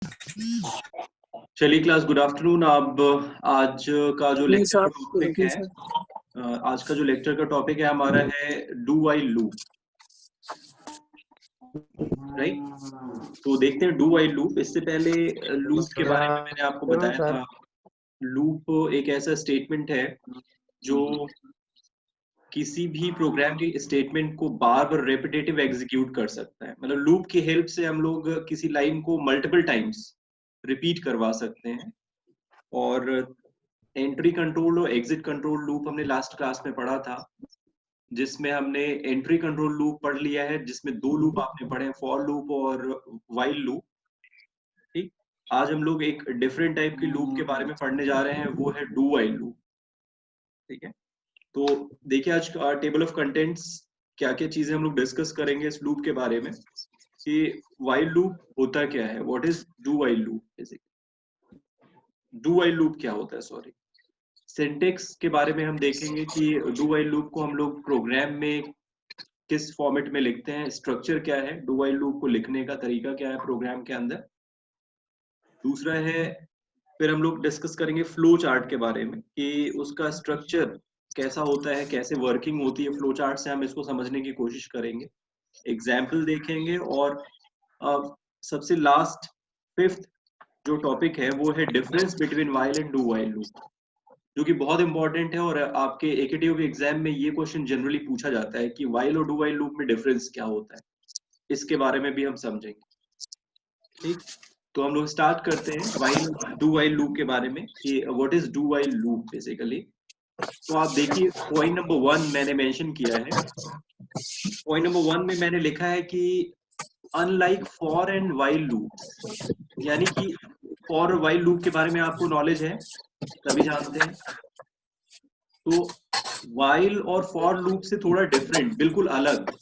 चलिए class, good afternoon. अब आज का जो लेक्चर का टॉपिक है आज का जो लेक्चर का टॉपिक है हमारा है डू व्हाइल लूप, राइट। तो देखते हैं डू व्हाइल लूप। इससे पहले लूप के बारे में मैंने आपको बताया था। लूप एक ऐसा स्टेटमेंट है जो किसी भी प्रोग्राम के स्टेटमेंट को बार बार रेपिटेटिव एग्जीक्यूट कर सकता है। मतलब लूप की हेल्प से हम लोग किसी लाइन को मल्टीपल टाइम्स रिपीट करवा सकते हैं। और एंट्री कंट्रोल और एग्जिट कंट्रोल लूप हमने लास्ट क्लास में पढ़ा था, जिसमें हमने एंट्री कंट्रोल लूप पढ़ लिया है, जिसमें दो लूप आपने पढ़े हैं, फॉर लूप और व्हाइल लूप। ठीक, आज हम लोग एक डिफरेंट टाइप के लूप के बारे में पढ़ने जा रहे हैं, वो है डू व्हाइल लूप। ठीक है, तो देखिए आज टेबल ऑफ कंटेंट्स क्या क्या चीजें हम लोग डिस्कस करेंगे इस लूप के बारे में कि व्हाइल लूप होता क्या है, what is do while loop. Basically do while loop क्या होता है, सॉरी, सिंटेक्स के बारे में हम देखेंगे कि डू व्हाइल लूप को हम लोग प्रोग्राम में किस फॉर्मेट में लिखते हैं, स्ट्रक्चर क्या है, डू व्हाइल लूप को लिखने का तरीका क्या है प्रोग्राम के अंदर। दूसरा है, फिर हम लोग डिस्कस करेंगे फ्लो चार्ट के बारे में कि उसका स्ट्रक्चर कैसा होता है, कैसे वर्किंग होती है फ्लो चार्ट से, हम इसको समझने की कोशिश करेंगे, एग्जाम्पल देखेंगे। और सबसे लास्ट फिफ्थ जो टॉपिक है वो है difference between while and do while loop, जो कि बहुत इंपॉर्टेंट है। और आपके एकेटीयू के एग्जाम में ये क्वेश्चन जनरली पूछा जाता है कि व्हाइल और डू व्हाइल लूप में डिफरेंस क्या होता है, इसके बारे में भी हम समझेंगे। ठीक, तो हम लोग स्टार्ट करते हैं व्हाइल डू व्हाइल लूप के बारे में कि what is do while loop basically. तो आप देखिए पॉइंट नंबर 1 मैंने मेंशन किया है। पॉइंट नंबर 1 में मैंने लिखा है कि unlike for and while loops, यानी कि फॉर और व्हाइल लूप के बारे में आपको नॉलेज है, सभी जानते हैं। तो व्हाइल और फॉर लूप से थोड़ा डिफरेंट, बिल्कुल अलग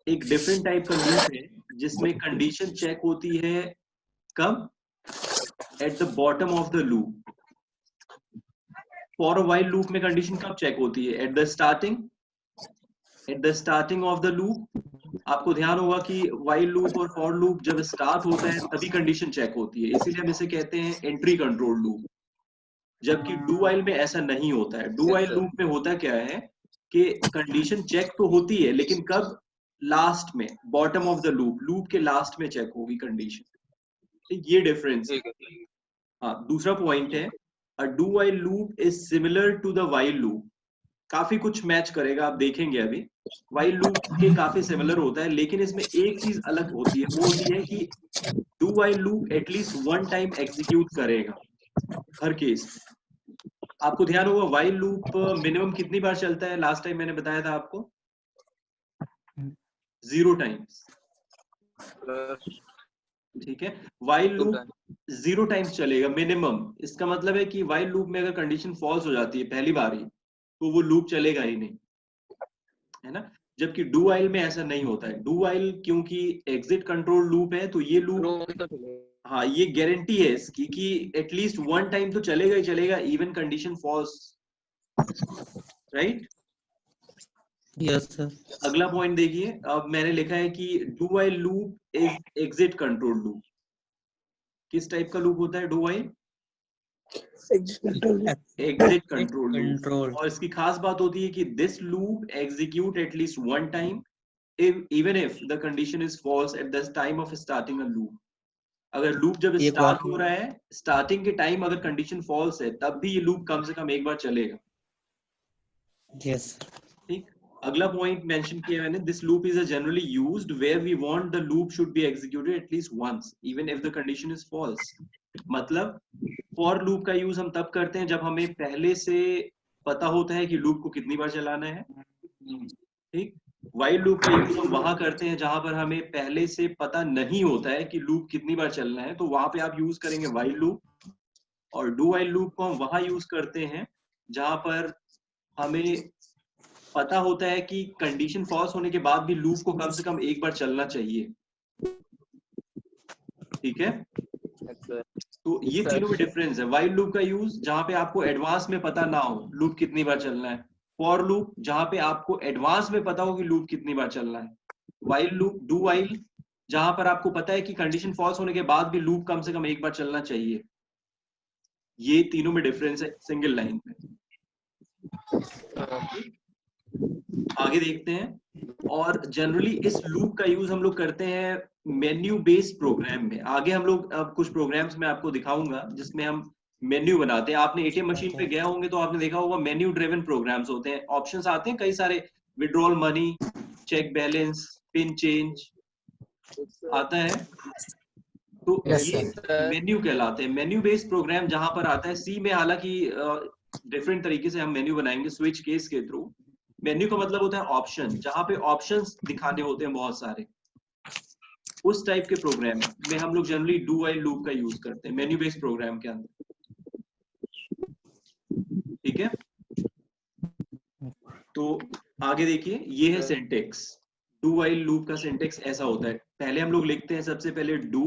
एक डिफरेंट टाइप का लूप है, जिसमें कंडीशन चेक होती है कब, at the bottom of the loop. For while loop में कंडीशन कब चेक होती है, at the starting of the loop. आपको ध्यान होगा कि व्हाइल लूप और फॉर लूप जब स्टार्ट होता है तभी कंडीशन चेक होती है, इसीलिए हम इसे कहते हैं एंट्री कंट्रोल लूप। जबकि डू व्हाइल में ऐसा नहीं होता है। डू व्हाइल लूप में होता क्या है कि कंडीशन चेक तो होती है, लेकिन कब, लास्ट में, bottom of the loop, loop के लास्ट में चेक होगी कंडीशन। ये डिफरेंस है। हाँ, दूसरा पॉइंट है, a do while loop is similar to the while loop. काफी कुछ मैच करेगा, आप देखेंगे अभी। व्हाइल लूप के काफी सिमिलर होता है, लेकिन इसमें एक चीज अलग होती है, वो होती है कि do while loop at least one time execute करेगा हर केस। आपको ध्यान होगा व्हाइल लूप मिनिमम कितनी बार चलता है, लास्ट टाइम मैंने बताया था आपको 0 टाइम्स। ठीक है, व्हाइल लूप 0 टाइम्स चलेगा मिनिमम। इसका मतलब है कि व्हाइल लूप में अगर कंडीशन फॉल्स हो जाती है पहली बार ही, तो वो लूप चलेगा ही नहीं, है ना। जबकि डू व्हाइल में ऐसा नहीं होता है। डू व्हाइल क्योंकि एग्जिट कंट्रोल लूप है, तो ये लूप, हाँ, ये गारंटी है इसकी कि एटलीस्ट वन टाइम तो चलेगा ही चलेगा, even condition false, right. Yes sir. अगला पॉइंट देखिए, अब मैंने लिखा है कि do while loop is exit control loop. किस टाइप का लूप होता है do while? Exit control loop. और इसकी खास बात होती है कि this loop execute at least one time even if the condition is false at the time of starting a loop. अगर लूप जब स्टार्ट हो रहा है, स्टार्टिंग के टाइम अगर कंडीशन फॉल्स है, तब भी ये लूप कम से कम एक बार चलेगा। यस। ठीक, अगला पॉइंट मेंशन किया मैंने, this loop is generally used where we want the loop should be executed at least once even if the condition is false. मतलब फॉर लूप का यूज हम तब करते हैं जब हमें पहले से पता होता है कि लूप को कितनी बार चलाना है। ठीक, व्हाइल लूप का यूज हम वहां करते हैं जहां पर हमें पहले से पता नहीं होता है कि लूप कितनी बार चलना है, तो वहां पे आप यूज करेंगे व्हाइल लूप। और डू व्हाइल लूप को हम वहां यूज करते हैं जहां पर हमें पता होता है कि कंडीशन फॉल्स होने के बाद भी लूप को कम से कम एक बार चलना चाहिए। ठीक है, तो ये तीनों में डिफरेंस है। व्हाइल लूप का यूज जहां पे आपको एडवांस में पता ना हो लूप कितनी बार चलना है। फॉर लूप जहां पे आपको एडवांस में पता हो कि लूप कितनी बार चलना है। व्हाइल लूप, डू व्हाइल जहां पर आपको पता है कि कंडीशन फॉल्स होने के बाद भी लूप कम से कम एक बार चलना चाहिए। ये तीनों में डिफरेंस है सिंगल लाइन में। आगे देखते हैं। और जनरली इस लूप का यूज हम लोग करते हैं मेन्यू बेस्ड प्रोग्राम में। आगे हम लोग अब कुछ प्रोग्राम्स में आपको दिखाऊंगा जिसमें हम मेन्यू बनाते हैं। आपने एटीएम मशीन पे गए होंगे तो आपने देखा होगा मेन्यू ड्रिवन प्रोग्राम्स होते हैं, ऑप्शंस आते हैं कई सारे, withdrawal money, check balance, pin change आता है। तो ये मेन्यू कहलाते हैं, मेन्यू बेस्ड प्रोग्राम जहां पर आता है। सी में हालांकि डिफरेंट तरीके से हम मेन्यू बनाएंगे स्विच केस के थ्रू। मेन्यू का मतलब होता है ऑप्शन, जहां पे ऑप्शंस दिखाने होते हैं बहुत सारे। उस टाइप के प्रोग्राम में हम लोग जनरली डू व्हाइल लूप का यूज करते हैं मेन्यू बेस्ड प्रोग्राम के अंदर। ठीक है, तो आगे देखिए, ये है सिंटेक्स। डू व्हाइल लूप का सिंटेक्स ऐसा होता है। पहले हम लोग लिखते हैं सबसे पहले डू,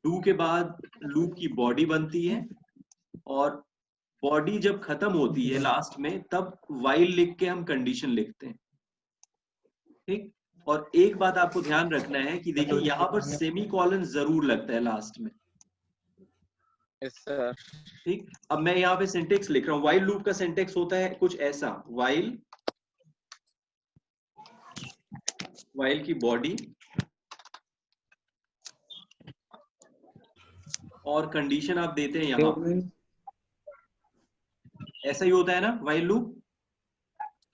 डू के बाद लूप की बॉडी बनती है, और बॉडी जब खत्म होती है लास्ट में तब वाइल लिख के हम कंडीशन लिखते हैं। ठीक, और एक बात आपको ध्यान रखना है कि देखिए यहाँ पर सेमी कॉलन जरूर लगता है लास्ट में। ठीक, अब मैं यहाँ पे सिंटेक्स लिख रहा हूँ। वाइल लूप का सिंटेक्स होता है कुछ ऐसा, वाइल, वाइल की बॉडी और कंडीशन आप देते हैं यहाँ पे। ऐसा ही होता है ना वाइल लूप?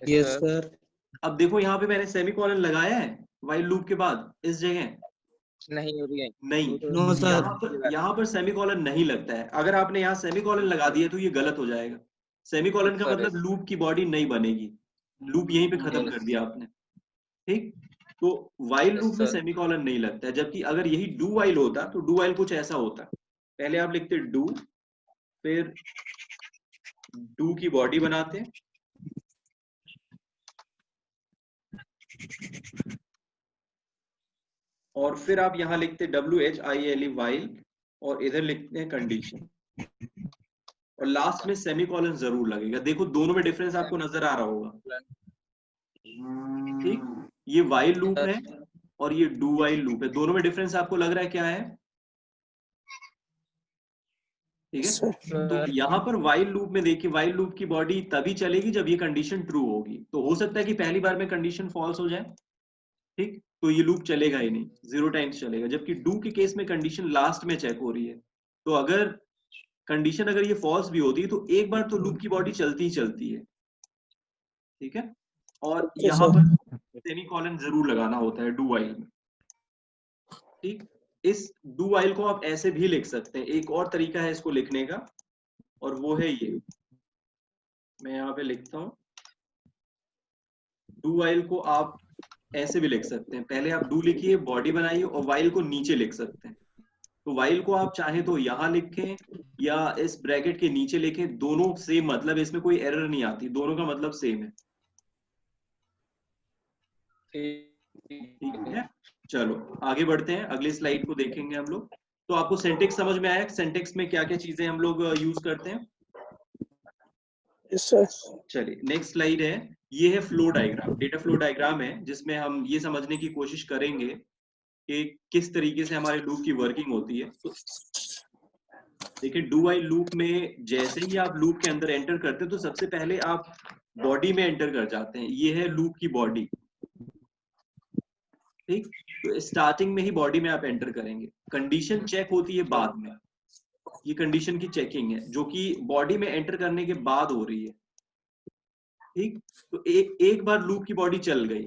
Yes sir. अब देखो यहाँ पे मैंने सेमीकोलन लगाया है वाइल लूप के बाद इस जगह नहीं हो रही है, नहीं, नो सर, यहाँ पर सेमीकोलन नहीं लगता है। अगर आपने यहाँ सेमीकोलन लगा दिया तो ये गलत हो जाएगा। सेमीकोलन का मतलब लूप की बॉडी नहीं बनेगी, लूप यहीं पे खत्म कर दिया आपने। ठीक, तो वाइल लूप में सेमीकोलन नहीं लगता है। जबकि अगर यही डू वाइल होता तो डू वाइल कुछ ऐसा होता, पहले आप लिखते डू, फिर डू की बॉडी बनाते, और फिर आप यहां लिखते WHILE वाइल, और इधर लिखते हैं कंडीशन, और लास्ट में सेमीकोलन जरूर लगेगा। देखो दोनों में डिफरेंस आपको नजर आ रहा होगा। ठीक, ये वाइल लूप है और ये डू वाइल लूप है, दोनों में डिफरेंस आपको लग रहा है क्या है? ठीक है, तो यहाँ पर वाइल लूप में देखिए, वाइल लूप की बॉडी तभी चलेगी जब ये कंडीशन ट्रू होगी। तो हो सकता है कि पहली बार में कंडीशन फॉल्स हो जाए, ठीक, तो ये लूप चलेगा ही नहीं, 0 टाइम्स चलेगा। जबकि डू के केस में कंडीशन लास्ट में चेक हो रही है, तो अगर कंडीशन अगर ये फॉल्स भी होती है तो एक बार तो लूप की बॉडी चलती ही चलती है। ठीक है, और यहाँ पर सेमीकोलन जरूर लगाना होता है डू वाइल में। ठीक, इस डू वाइल को आप ऐसे भी लिख सकते हैं, एक और तरीका है इसको लिखने का, और वो है ये। मैं यहाँ पे लिखता हूँ, डू वाइल को आप ऐसे भी लिख सकते हैं। पहले आप डू लिखिए, बॉडी बनाइए, और वाइल को नीचे लिख सकते हैं। तो वाइल को आप चाहे तो यहां लिखें या इस ब्रैकेट के नीचे लिखें, दोनों सेम मतलब, इसमें कोई एरर नहीं आती, दोनों का मतलब सेम है। ठीक है, चलो आगे बढ़ते हैं, अगली स्लाइड को देखेंगे हम लोग। तो आपको सिंटेक्स समझ में आया, सिंटेक्स में क्या क्या चीजें हम लोग यूज करते हैं? चलिए नेक्स्ट स्लाइड है, ये है flow diagram, data flow diagram है, जिसमें हम ये समझने की कोशिश करेंगे कि किस तरीके से हमारे लूप की वर्किंग होती है। तो देखिए डू वाइल लूप में जैसे ही आप लूप के अंदर एंटर करते हैं तो सबसे पहले आप बॉडी में एंटर कर जाते हैं। ये है लूप की बॉडी। ठीक, तो स्टार्टिंग में ही बॉडी में आप एंटर करेंगे। कंडीशन चेक होती है बाद में, ये कंडीशन की चेकिंग है जो कि बॉडी में एंटर करने के बाद हो रही है। ठीक, तो एक बार लूप की बॉडी चल गई,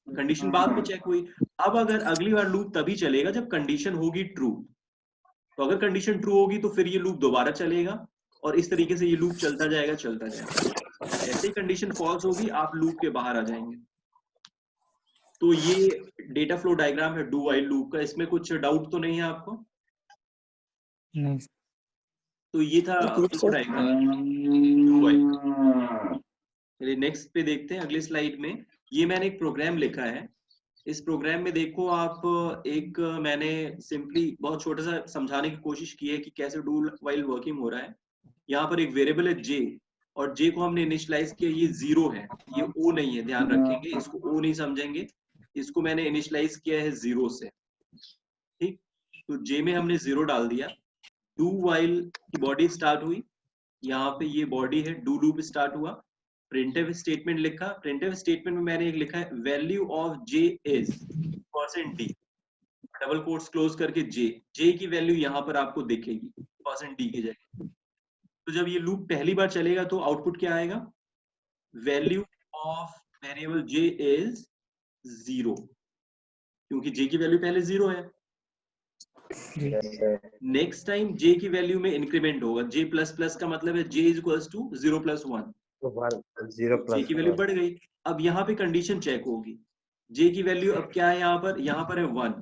कंडीशन बाद में चेक हुई। अब अगर अगली बार लूप तभी चलेगा जब कंडीशन होगी ट्रू। तो अगर कंडीशन ट्रू होगी तो फिर ये लूप दोबारा चलेगा, और इस तरीके से ये लूप चलता जाएगा चलता जाएगा। ऐसे ही कंडीशन फॉल्स होगी, आप लूप के बाहर आ जाएंगे। तो ये डेटा फ्लो डायग्राम है डू वाइल लूप का। इसमें कुछ डाउट तो नहीं है आपको? नहीं। तो ये था फ्लो डायग्राम डू वाइल। चलिए नेक्स्ट पे देखते हैं, अगली स्लाइड में। ये मैंने एक प्रोग्राम लिखा है। इस प्रोग्राम में देखो आप, एक मैंने सिंपली बहुत छोटा सा समझाने की कोशिश की है कि कैसे डू वाइल वर्किंग हो रहा है। यहाँ पर एक वेरिएबल है जे, और जे को हमने इनिशियलाइज किया, ये 0 है, ये ओ नहीं है, ध्यान रखेंगे, इसको ओ नहीं समझेंगे। इसको मैंने इनिशियलाइज किया है 0 से, ठीक। तो जे में हमने 0 डाल दिया, डू वाइल की बॉडी स्टार्ट हुई, यहाँ पे ये बॉडी है, डू लूप स्टार्ट हुआ, प्रिंटफ स्टेटमेंट लिखा, प्रिंटफ स्टेटमेंट में मैंने एक लिखा है value of J is %d, double quotes close करके जे की वैल्यू यहाँ पर आपको दिखेगी %d की जगह। तो जब ये लूप पहली बार चलेगा तो आउटपुट क्या आएगा, value of variable J is 0, क्योंकि जे की वैल्यू पहले 0 है। नेक्स्ट टाइम जे की वैल्यू में इंक्रीमेंट होगा, जे प्लस प्लस का मतलब है जे इज इक्वल्स टू 0 + 1, जे की वैल्यू बढ़ गई। अब यहाँ पे कंडीशन चेक होगी, जे की वैल्यू अब क्या है, यहाँ पर है 1,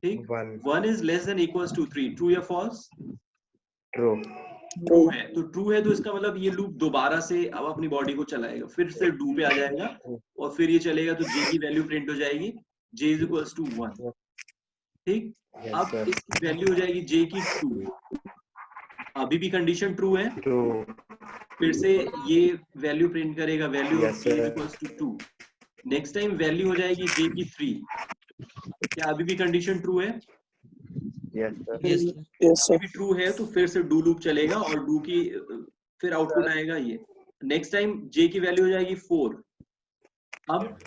ठीक। 1 is less than equals to 3, true या फॉल्स, ट्रू है। तो ट्रू है तो इसका मतलब ये लूप दोबारा से अब अपनी बॉडी को चलाएगा, फिर से डू पे आ जाएगा और फिर ये चलेगा, तो जे की वैल्यू प्रिंट हो जाएगी, जे इज इक्वल्स टू 1, ठीक। अब इसकी वैल्यू हो जाएगी जे की 2, अभी भी कंडीशन ट्रू है, फिर से ये वैल्यू प्रिंट करेगा, value of J is equals to 2। Next time value हो जाएगी जे की 3, क्या अभी भी कंडीशन ट्रू है, अभी भी ट्रू है, तो फिर से डू लूप चलेगा और डू की फिर आउटपुट आएगा ये। नेक्स्ट टाइम जे की वैल्यू हो जाएगी 4, अब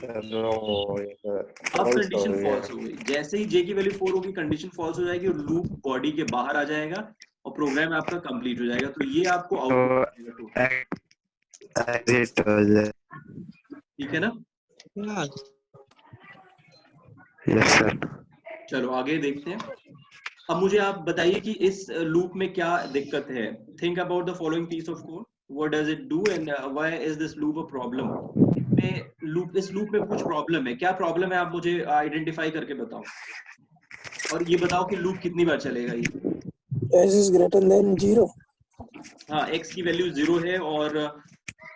कंडीशन फॉल्स हो गई, जैसे ही जे की वैल्यू 4 होगी कंडीशन फॉल्स हो जाएगी और लूप बॉडी के बाहर आ जाएगा और प्रोग्राम आपका कंप्लीट हो जाएगा। तो ये आपको आउटपुट देगा, ठीक है ना। Yes sir. चलो आगे देखते हैं। अब मुझे आप बताइए कि इस लूप में क्या दिक्कत है। Think about the following piece of code, what does it do and why is this loop a problem. इस लूप में कुछ प्रॉब्लम है, क्या प्रॉब्लम है आप मुझे आइडेंटिफाई करके बताओ, और ये बताओ कि लूप कितनी बार चलेगा ये। x is greater than 0। हाँ, x की वैल्यू 0 है और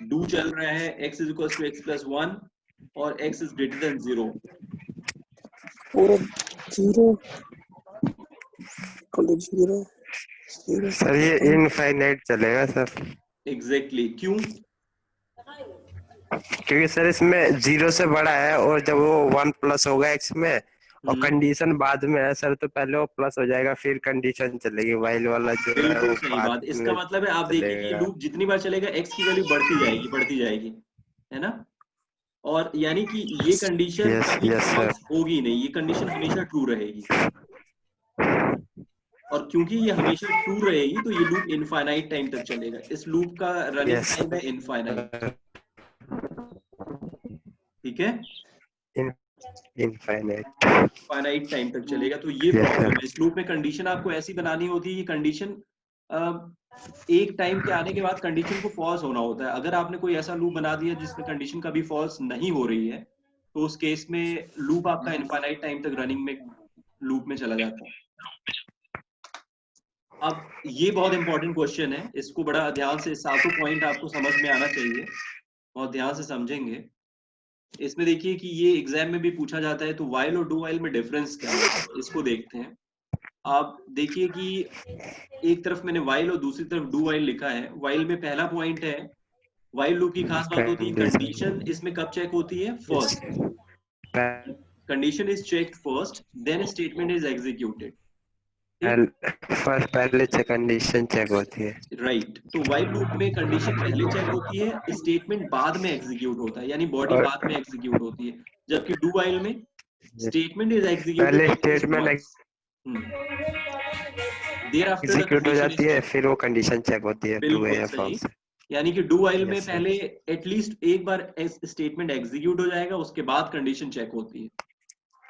डू चल रहा है x is equals to x plus 1 और x is greater than 0। पूरा 0 सर ये इनफाइनाइट चलेगा सर। एग्जैक्टली, क्यों? क्योंकि सर इसमें 0 से बड़ा है और जब वो 1 प्लस होगा x में और कंडीशन बाद में है सर, तो पहले वो प्लस हो जाएगा फिर कंडीशन चलेगी, वाइल वाला जो है बिल्कुल वो सही बात। इसका मतलब है आप देखिए कि लूप जितनी बार चलेगा x की वैल्यू बढ़ती जाएगी, है ना। और यानी कि ये कंडीशन कभी फॉल्स होगी नहीं, ये कंडीशन हमेशा ट्रू रहेगी। और क्योंकि ये हमेशा ट्रू रहेगी तो ये लूप इनफाइनाइट टाइम तक चलेगा। इस लूप का रनिंग टाइम है इनफाइनाइट, ठीक है, इनफाइनाइट टाइम तक चलेगा। तो ये प्रॉब्लम है इस लूप में। कंडीशन आपको ऐसी बनानी होती है कि कंडीशन एक टाइम के आने के बाद कंडीशन को फॉल्स होना होता है। अगर आपने कोई ऐसा लूप बना दिया जिसमें कंडीशन कभी फॉल्स नहीं हो रही है, तो उस केस में लूप आपका इनफाइनाइट टाइम तक रनिंग में लूप में चला जाता है। अब ये बहुत इंपॉर्टेंट क्वेश्चन है, इसको बड़ा ध्यान से, सातों पॉइंट आपको समझ में आना चाहिए, बहुत ध्यान से समझेंगे। इसमें देखिए कि ये एग्जाम में भी पूछा जाता है, तो वाइल और डू वाइल में डिफरेंस क्या है, इसको देखते हैं। आप देखिए कि एक तरफ मैंने वाइल और दूसरी तरफ डू वाइल लिखा है। वाइल में पहला पॉइंट है, वाइल लूप की खास बात होती है कंडीशन इसमें कब चेक होती है, first. Condition is checked first, then statement is executed. पहले कंडीशन चेक होती है, राइट। तो वाइल लूप में कंडीशन पहले चेक होती है, स्टेटमेंट बाद में एग्जीक्यूट होता है, यानी बॉडी बाद में एग्जीक्यूट होती है। जबकि डू वाइल में स्टेटमेंट इज एग्जीक्यूटेड, पहले स्टेटमेंट एग्जीक्यूट हो जाती है, फिर वो कंडीशन चेक होती है ट्रू है या फॉल्स। यानी कि डू वाइल में पहले एटलीस्ट एक बार स्टेटमेंट एग्जीक्यूट हो जाएगा, उसके बाद कंडीशन चेक होती है।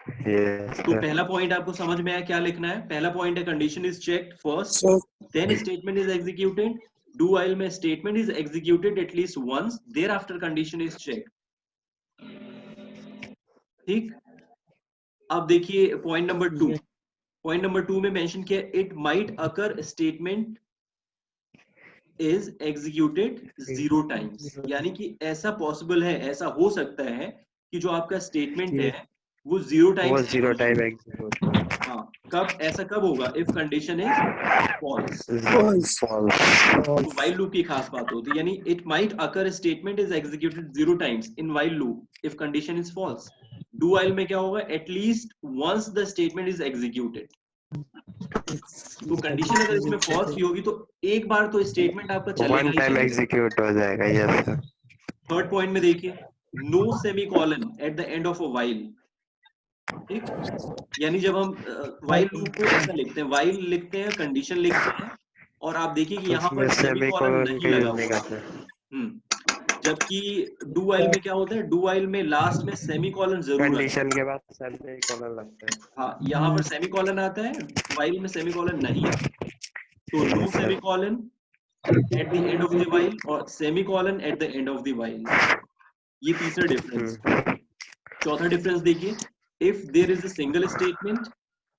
तो पहला पॉइंट आपको समझ में आया क्या लिखना है। पहला पॉइंट है condition is checked first, then statement is executed. Do while में statement is executed at least once, thereafter condition is checked, ठीक। अब देखिए पॉइंट नंबर 2, पॉइंट नंबर 2 में मेंशन किया it might occur statement is executed 0 times, यानी कि ऐसा possible है, ऐसा हो सकता है कि जो आपका स्टेटमेंट है वो 0 टाइम एग्जीक्यूट। हाँ, ऐसा कब होगा? If condition is false. false, तो while loop की खास बात होती है, यानी it might occur a statement is executed 0 times in while loop if condition is false. Do while में क्या होगा? At least once the statement is executed. तो कंडीशन अगर इसमें फॉल्स भी होगी तो एक बार तो स्टेटमेंट आपका चलेगा वन ही टाइम चलेगा। एग्जीक्यूट हो जाएगा। Yes sir. थर्ड पॉइंट में देखिए, no semicolon at the end of a while। ठीक, यानी जब हम while लूप को ऐसा लिखते हैं, while लिखते हैं, कंडीशन लिखते हैं, और आप देखिए कि यहाँ पर सेमीकोलन नहीं का लगा यूज नहीं हुआ। करते। जबकि डू वाइल में क्या होता है? डू वाइल में लास्ट में सेमीकोलन जरूर आता है। कंडीशन के बाद सेमीकोलन लगता है। हाँ, यहाँ पर सेमीकोलन आता है, वाइल में सेमीकोलन नहीं आता। तो no semicolon at the end of the while और semicolon at the end of the while. ये तीसरा डिफरेंस। चौथा डिफरेंस देखिए, if there is a single statement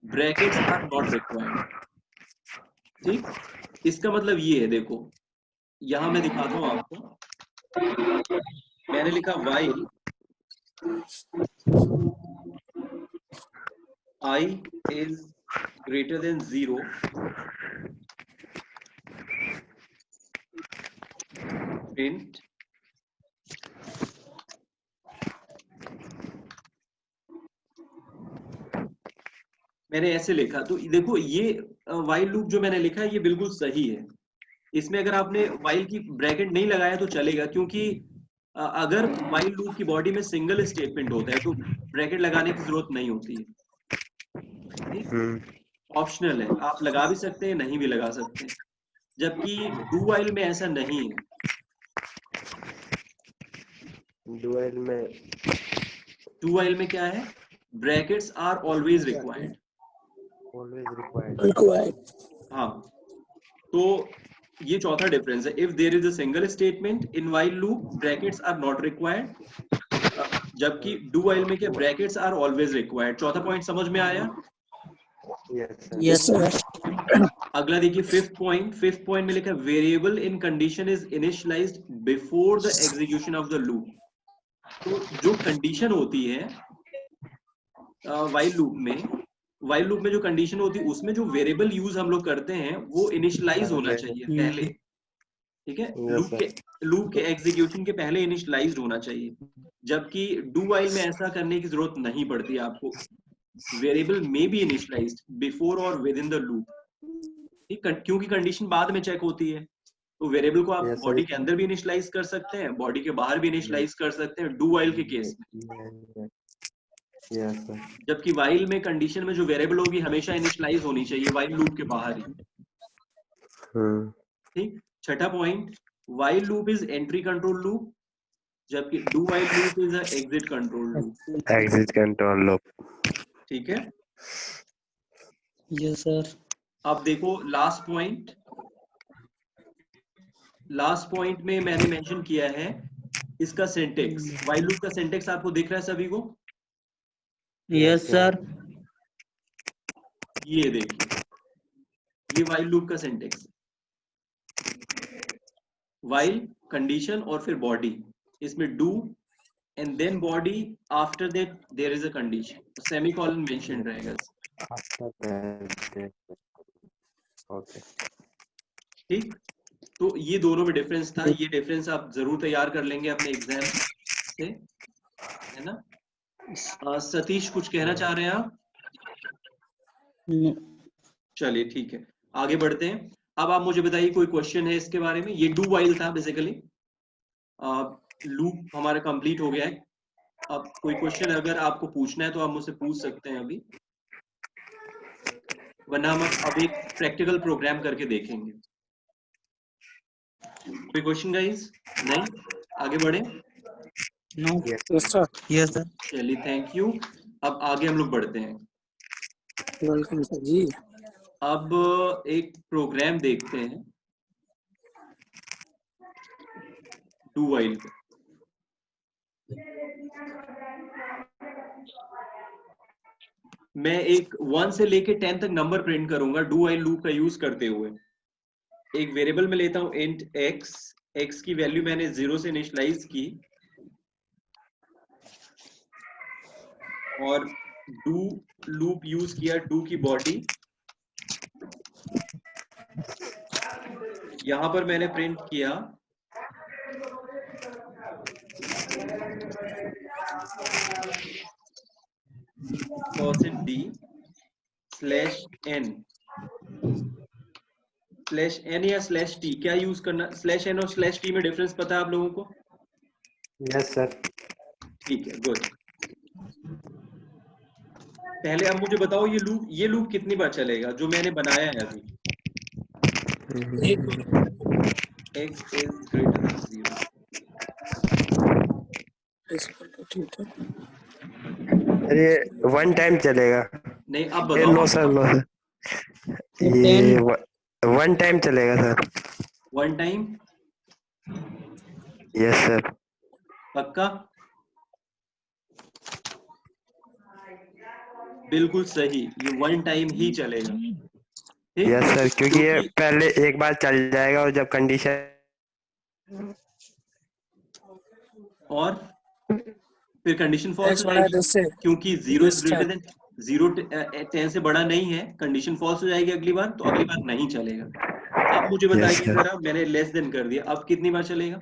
brackets are not required. ठीक, इसका मतलब ये है, देखो यहां मैं दिखाता हूं आपको। मैंने लिखा while I is greater than 0 print मैंने ऐसे लिखा। तो देखो ये while लूप जो मैंने लिखा है ये बिल्कुल सही है। इसमें अगर आपने while की ब्रैकेट नहीं लगाया तो चलेगा, क्योंकि अगर while लूप की बॉडी में सिंगल स्टेटमेंट होता है तो ब्रैकेट लगाने की जरूरत नहीं होती है। ऑप्शनल है, आप लगा भी सकते हैं, नहीं भी लगा सकते हैं। जबकि डू वाइल में ऐसा नहीं है। डू वाइल में क्या है? Brackets are always required. required, हाँ, तो ये चौथा डिफरेंस है। If there is a single statement in while loop brackets are not required, जबकि डू वाइल में क्या? Brackets are always required. चौथा पॉइंट समझ में आया? Yes, sir. अगला देखिए, फिफ्थ पॉइंट में लिखा variable in condition is initialised before the execution of the loop. तो जो कंडीशन होती है वाइल लूप में जो कंडीशन होती है उसमें जो वेरिएबल यूज हम लोग करते हैं वो इनिशियलाइज होना चाहिए पहले। ठीक है, लूप के एग्जीक्यूशन के पहले इनिशियलाइज्ड होना चाहिए, जबकि डू वाइल में ऐसा करने की जरूरत नहीं पड़ती आपको। वेरिएबल में बी इनिशियलाइज्ड बिफोर और विद इन द लूप। ठीक, क्योंकि कंडीशन बाद में चेक होती है, तो वेरिएबल को आप बॉडी के अंदर भी इनिशियलाइज कर सकते हैं, बॉडी के बाहर भी इनिशियलाइज कर सकते हैं डू वाइल के केस में। जबकि वाइल में कंडीशन में जो वेरिएबल होगी हमेशा इनिशियलाइज होनी चाहिए वाइल लूप के बाहर ही। ठीक, छठा point, while loop is entry control loop, जबकि do while loop is exit control loop. ठीक है, Yes, sir. अब देखो लास्ट पॉइंट में मैंने मेंशन किया है इसका सिंटेक्स। वाइल लूप का सिंटेक्स आपको दिख रहा है सभी को? Yes, sir. ये देखिए, ये वाइल लूप का सिंटेक्स, वाइल कंडीशन और फिर बॉडी, इसमें do and then body, after that there is a condition, semicolon mention रहेगा। ठीक, तो ये दोनों में डिफरेंस था। ये डिफरेंस आप जरूर तैयार कर लेंगे अपने एग्जाम से, है ना? सतीश कुछ कहना चाह रहे हैं आप? चलिए ठीक है, आगे बढ़ते हैं। अब आप मुझे बताइए कोई क्वेश्चन है इसके बारे में? ये डू वाइल था बेसिकली, लूप हमारा कंप्लीट हो गया है। अब कोई क्वेश्चन अगर आपको पूछना है तो आप मुझसे पूछ सकते हैं अभी, वरना हम अब एक प्रैक्टिकल प्रोग्राम करके देखेंगे। कोई क्वेश्चन गाइस? नहीं, आगे बढ़े? No. yes sir, Yes, sir. चलिए, थैंक यू। अब आगे हम लोग बढ़ते हैं। welcome sir जी। अब एक प्रोग्राम देखते हैं डू वाइल का। मैं एक 1 से लेके 10 तक नंबर प्रिंट करूंगा डू वाइल लूप का यूज करते हुए। एक वेरिएबल में लेता हूं इंट x की वैल्यू मैंने 0 से इनिशियलाइज की, और डू लूप यूज किया, डू की बॉडी यहां पर मैंने प्रिंट किया परसेंट डी स्लैश एन या स्लैश टी, क्या यूज करना? स्लैश एन और स्लैश टी में डिफरेंस पता है आप लोगों को? Yes sir. ठीक है, गुड। पहले अब मुझे बताओ ये लूप कितनी बार चलेगा जो मैंने बनाया है अभी? x is greater than 0। ठीक है। अरे वन टाइम चलेगा। नहीं, अब ए, बताओ। नो सर, नो सर, ये वन टाइम चलेगा sir. One time? Yes sir. पक्का? बिल्कुल सही, ये वन टाइम ही चलेगा। ठीक? यस सर, क्योंकि ये पहले एक बार चल जाएगा और जब कंडीशन और फिर कंडीशन फॉल्स हो जाएगी, क्योंकि 0 इज ग्रेटर देन 0 10 से बड़ा नहीं है, कंडीशन फॉल्स हो जाएगी अगली बार, तो अगली बार नहीं चलेगा। अब मुझे बताइए जरा, मैंने लेस देन कर दिया, अब कितनी बार चलेगा?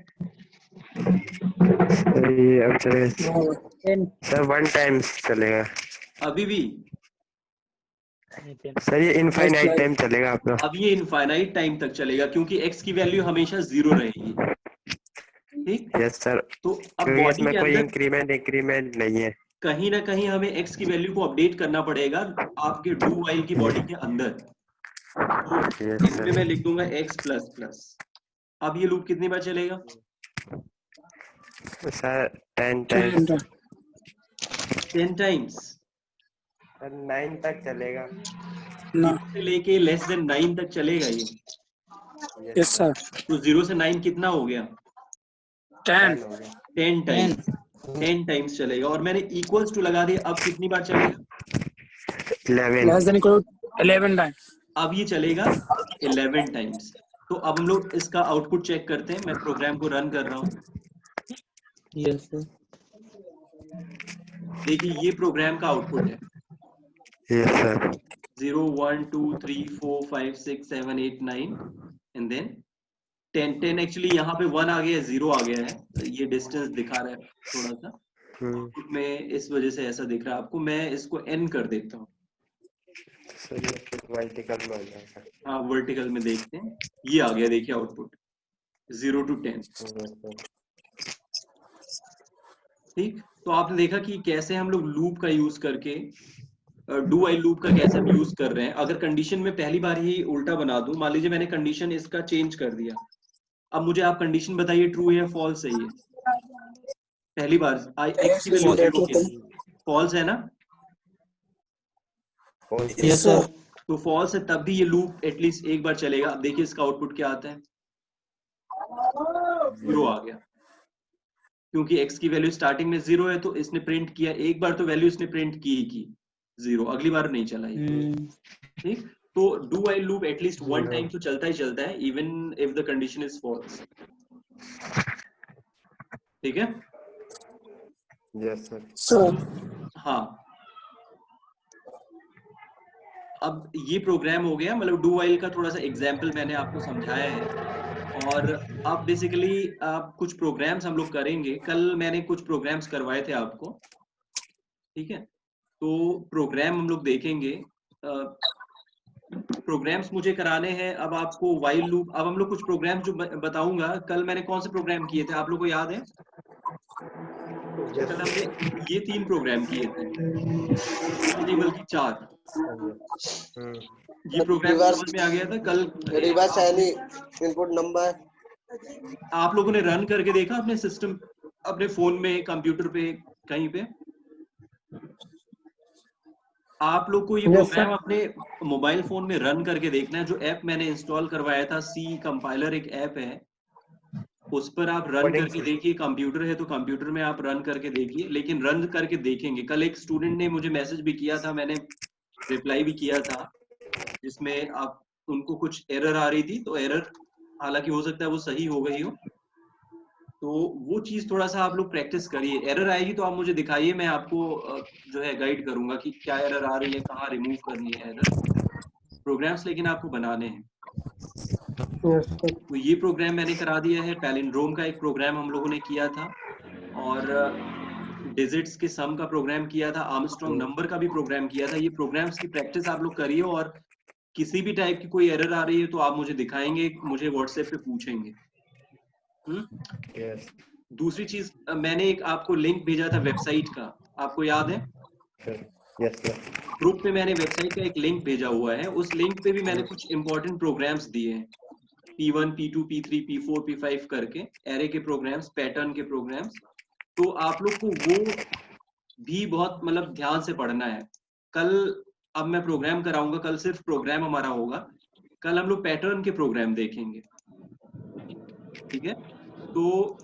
ये अब चलेगा सर, वन टाइम चलेगा। अभी भी? सर ये इनफाइनाइट टाइम चलेगा आपका। अब ये इनफाइनाइट टाइम तक चलेगा, क्योंकि x की वैल्यू हमेशा 0 रहेगी। ठीक? Yes sir. तो अब क्योंकि बॉडी इसमें के कोई अंदर इंक्रीमेंट नहीं है। कहीं ना कहीं हमें x की वैल्यू को अपडेट करना पड़ेगा आपके डू वाइल की बॉडी के अंदर। तो इसमें मैं लिख दूंगा x प्लस प्लस। अब ये लूप कितनी बार चलेगा? Sir 10 times. 10 टाइम्स? 9 तक चलेगा। से लेके लेस देन 9 तक चलेगा ये। Yes sir. तो 0 से 9 कितना हो गया? 10 टाइम्स। 10 टाइम्स चलेगा। और मैंने इक्वल्स टू लगा दिया, अब कितनी बार चलेगा? 11 टाइम्स। अब ये चलेगा 11 टाइम्स। तो अब हम लोग इसका आउटपुट चेक करते हैं। मैं प्रोग्राम को रन कर रहा हूँ। Yes sir. देखिए ये प्रोग्राम का आउटपुट है। Yes sir. 0 1 2 3 4 5 6 7 8 9 and then 10 actually यहाँ पे 1 आ गया है, 0 आ गया है, ये डिस्टेंस दिखा रहा है थोड़ा सा आउटपुट में, इस वजह से ऐसा दिख रहा है आपको। मैं इसको n कर देता हूँ। वर्टिकल में हो जाएगा। हाँ, वर्टिकल में देखते हैं, ये आ गया, देखिए आउटपुट 0 to 10। ठीक? तो आपने देखा कि कैसे हम लोग लूप का यूज करके, डू व्हाइल लूप का कैसे हम यूज कर रहे हैं। अगर कंडीशन में पहली बार ही उल्टा बना दूं, मान लीजिए मैंने कंडीशन इसका चेंज कर दिया, अब मुझे आप कंडीशन बताइए ट्रू है फॉल्स है ये? पहली बार x की वैल्यू 0 के, फॉल्स है ना? Yes sir. तो फॉल्स है, तब भी ये लूप एटलीस्ट एक बार चलेगा। अब देखिए इसका आउटपुट क्या आता है, 0 आ गया, क्योंकि x की वैल्यू स्टार्टिंग में 0 है, तो इसने प्रिंट किया एक बार, तो वैल्यू इसने प्रिंट की ही की 0, अगली बार नहीं चला ये। ठीक? तो do while loop at least one time तो चलता ही चलता है, even if the condition is false. ठीक है? Yes sir. हाँ, अब ये प्रोग्राम हो गया, मतलब डू व्हाइल का थोड़ा सा एग्जाम्पल मैंने आपको समझाया है। और अब बेसिकली आप कुछ प्रोग्राम्स हम लोग करेंगे। कल मैंने कुछ प्रोग्राम्स करवाए थे आपको, ठीक है? तो प्रोग्राम हम लोग देखेंगे। प्रोग्राम्स मुझे कराने हैं अब आपको व्हाइल लूप। अब हम लोग कुछ प्रोग्राम्स जो बताऊंगा, कल मैंने कौन से प्रोग्राम किए थे आप लोगों को याद है? कल हमने ये 3 प्रोग्राम किए थे, नहीं बल्कि 4। ये प्रोग्राम समझ में आ गया था कल? रिवर्स एनी इनपुट नंबर आप लोगों ने रन करके देखा अपने सिस्टम, अपने फोन में, कंप्यूटर पे, कहीं पे? आप लोग को ये प्रोग्राम अपने मोबाइल फोन में रन करके देखना है। जो ऐप मैंने इंस्टॉल करवाया था, सी कंपाइलर एक ऐप है, उस पर आप रन करके देखिए। कंप्यूटर है तो कंप्यूटर में आप रन करके देखिए, लेकिन रन करके देखेंगे। कल एक स्टूडेंट ने मुझे मैसेज भी किया था, मैंने रिप्लाई भी किया था, जिसमें आप उनको कुछ एरर आ रही थी। तो एरर हालांकि हो सकता है वो सही हो गई हो, तो वो चीज थोड़ा सा आप लोग प्रैक्टिस करिए। एरर आएगी तो आप मुझे दिखाइए, मैं आपको जो है गाइड करूंगा कि क्या एरर आ रही है, कहाँ रिमूव करनी है एरर। प्रोग्राम्स लेकिन आपको बनाने हैं। Yes sir. तो ये प्रोग्राम मैंने करा दिया है। पैलिंड्रोम का एक प्रोग्राम हम लोगों ने किया था, और डिजिट्स के सम का प्रोग्राम किया था, आर्मस्ट्रॉन्ग नंबर का भी प्रोग्राम किया था। ये प्रोग्राम्स की प्रैक्टिस आप लोग करिए, और किसी भी टाइप की कोई एरर आ रही है तो आप मुझे दिखाएंगे, मुझे व्हाट्सएप पे पूछेंगे। यस दूसरी चीज, मैंने एक आपको लिंक भेजा था वेबसाइट का, आपको याद है? Yes sir. ग्रुप में मैंने वेबसाइट का एक लिंक भेजा हुआ है। उस लिंक पे भी मैंने कुछ इंपॉर्टेंट प्रोग्राम्स दिए हैं, P1, P2, P3, P4, P5 करके एरे के प्रोग्राम्स, पैटर्न के प्रोग्राम्स। तो आप लोग को वो भी बहुत मतलब ध्यान से पढ़ना है। कल अब मैं प्रोग्राम कराऊंगा, कल सिर्फ प्रोग्राम हमारा होगा। कल हम लोग पैटर्न के प्रोग्राम देखेंगे, ठीक है? तो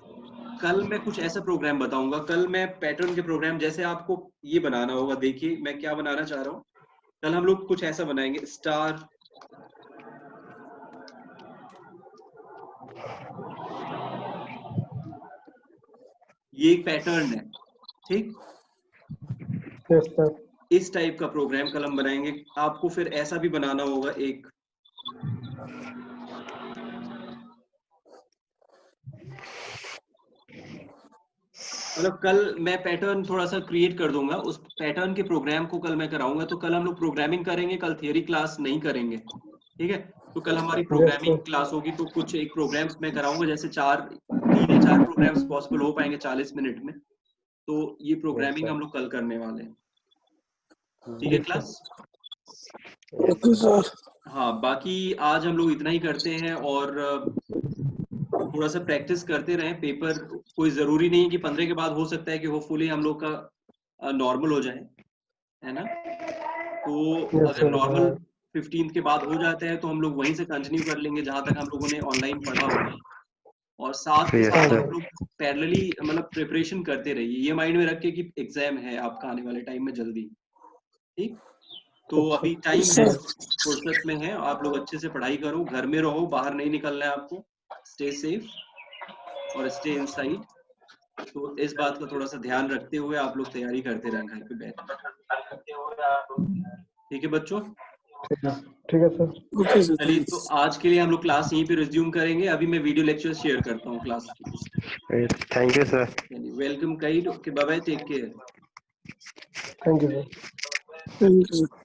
कल मैं कुछ ऐसा प्रोग्राम बताऊंगा। कल मैं पैटर्न के प्रोग्राम, जैसे आपको ये बनाना होगा, देखिए मैं क्या बनाना चाह रहा हूँ। कल हम लोग कुछ ऐसा बनाएंगे, स्टार, ये एक पैटर्न है, ठीक? Yes sir. इस टाइप का प्रोग्राम कल हम बनाएंगे। आपको फिर ऐसा भी बनाना होगा एक, मतलब कल मैं पैटर्न थोड़ा सा क्रिएट कर दूंगा, उस पैटर्न के प्रोग्राम को कल मैं कराऊंगा। तो कल हम लोग प्रोग्रामिंग करेंगे, कल थियरी क्लास नहीं करेंगे, ठीक है? तो कल हमारी प्रोग्रामिंग क्लास होगी। तो कुछ एक प्रोग्राम्स मैं कराऊंगा, जैसे 3 या 4 प्रोग्राम्स पॉसिबल हो पाएंगे 40 मिनट में। तो ये प्रोग्रामिंग हम लोग कल करने वाले हैं, ठीक है क्लास? Okay sir. हाँ, बाकी आज हम लोग इतना ही करते हैं, और थोड़ा सा प्रैक्टिस करते रहें। पेपर कोई जरूरी नहीं है कि 15 के बाद, हो सकता है कि होपफुली हम लोग का नॉर्मल हो जाए, है ना? तो अगर नॉर्मल 15 के बाद हो जाता है तो हम लोग वहीं से कंटिन्यू कर लेंगे जहां तक हम लोगों ने ऑनलाइन पढ़ा होगा। और साथ के साथ आप लोग पैरेलली मतलब प्रिपरेशन करते रहिए, ये माइंड में रख के कि एग्जाम है आपका आने वाले टाइम में जल्दी, ठीक? तो अभी टाइम है, फुर्सत में है, आप लोग अच्छे से पढ़ाई करो, घर में रहो, बाहर नहीं निकलना है आपको। स्टे सेफ और स्टे इनसाइड। तो इस बात का थोड़ा सा ध्यान रखते हुए आप लोग तैयारी करते रहें घर पे बैठ के, ठीक है बच्चों? ठीक है सर। Okay sir. चलिए, तो आज के लिए हम लोग क्लास यहीं पे रिज्यूम करेंगे। अभी मैं वीडियो लेक्चर शेयर करता हूँ क्लास की। Thank you sir. Welcome guide. Okay, bye bye, take care. Thank you sir. Thank you sir.